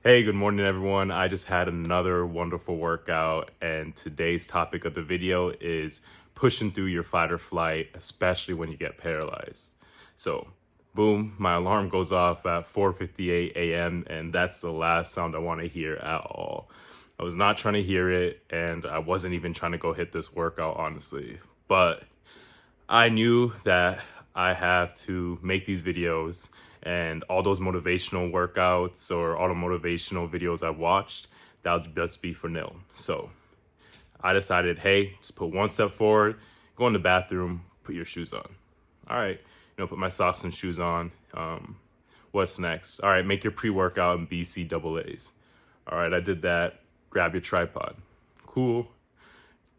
Hey, good morning, everyone. I just had another wonderful workout, and today's topic of the video is pushing through your fight or flight, especially when you get paralyzed. So, boom, my alarm goes off at 4:58 a.m., and that's the last sound I want to hear at all. I was not trying to hear it, and I wasn't even trying to go hit this workout, honestly. But I knew that I have to make these videos, and all those motivational workouts or all the motivational videos I watched, that would just be for nil. So I decided, hey, just put one step forward, go in the bathroom, put your shoes on. All right, put my socks and shoes on. What's next? All right, make your pre-workout and BCAAs. All right, I did that. Grab your tripod. Cool.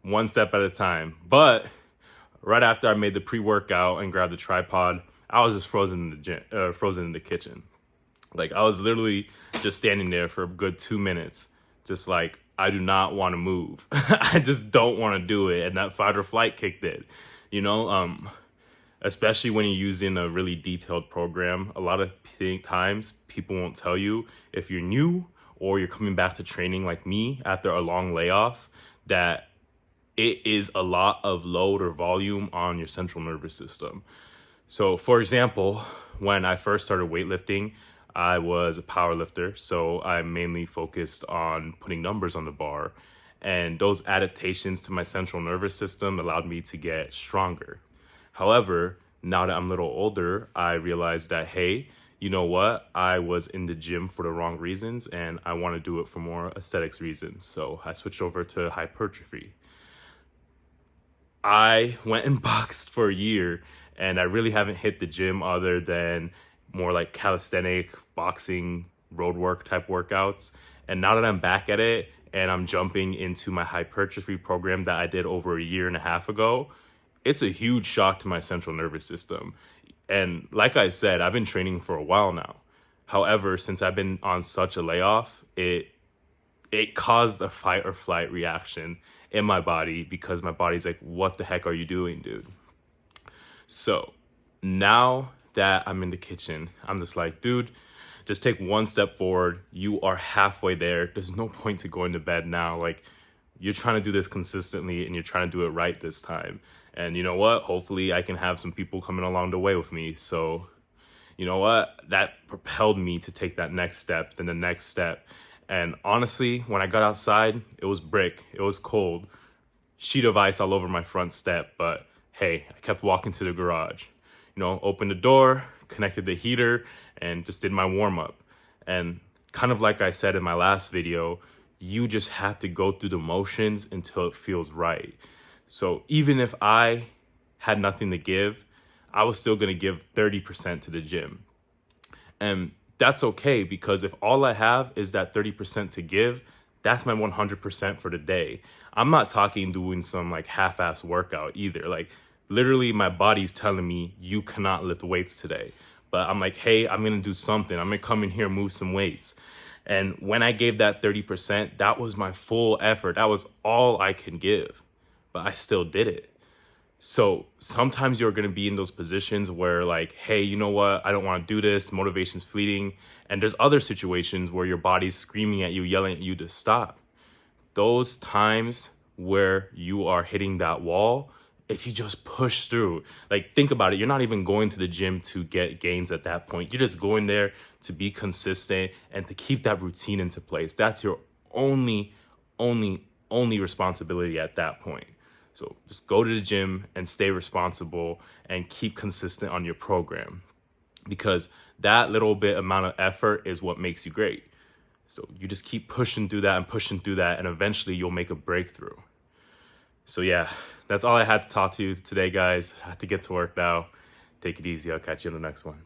One step at a time. But right after I made the pre-workout and grabbed the tripod, I was just frozen in the gym, frozen in the kitchen. Like I was literally just standing there for a good 2 minutes, just like I do not want to move. I just don't want to do it, and that fight or flight kicked in. You know, especially when you're using a really detailed program. A lot of times, people won't tell you if you're new or you're coming back to training like me after a long layoff that it is a lot of load or volume on your central nervous system. So for example, when I first started weightlifting, I was a power lifter. So I mainly focused on putting numbers on the bar. And those adaptations to my central nervous system allowed me to get stronger. However, now that I'm a little older, I realized that, hey, you know what? I was in the gym for the wrong reasons and I want to do it for more aesthetics reasons. So I switched over to hypertrophy. I went and boxed for a year and I really haven't hit the gym other than more like calisthenic, boxing, road work type workouts. And now that I'm back at it and I'm jumping into my hypertrophy program that I did over a year and a half ago, it's a huge shock to my central nervous system. And like I said, I've been training for a while now. However, since I've been on such a layoff, it caused a fight or flight reaction in my body because my body's like, what the heck are you doing, dude? So now that I'm in the kitchen, I'm just like, dude, just take one step forward. You are halfway there. There's no point to going to bed now. Like, you're trying to do this consistently and you're trying to do it right this time. And you know what? Hopefully I can have some people coming along the way with me. So you know what? That propelled me to take that next step, then the next step. And honestly, when I got outside, it was brick, it was cold, sheet of ice all over my front step. But hey, I kept walking to the garage, opened the door, connected the heater, and just did my warm up. And kind of like I said in my last video, you just have to go through the motions until it feels right. So even if I had nothing to give, I was still going to give 30% to the gym. And that's okay, because if all I have is that 30% to give, that's my 100% for the day. I'm not talking doing some like half-ass workout either. Like literally my body's telling me you cannot lift weights today. But I'm like, hey, I'm going to do something. I'm going to come in here and move some weights. And when I gave that 30%, that was my full effort. That was all I can give. But I still did it. So sometimes you're going to be in those positions where like, hey, you know what? I don't want to do this. Motivation's fleeting. And there's other situations where your body's screaming at you, yelling at you to stop. Those times where you are hitting that wall, if you just push through, like think about it. You're not even going to the gym to get gains at that point. You're just going there to be consistent and to keep that routine into place. That's your only responsibility at that point. So just go to the gym and stay responsible and keep consistent on your program, because that little bit amount of effort is what makes you great. So you just keep pushing through that and pushing through that, and eventually you'll make a breakthrough. So yeah, that's all I had to talk to you today, guys. I have to get to work now. Take it easy. I'll catch you in the next one.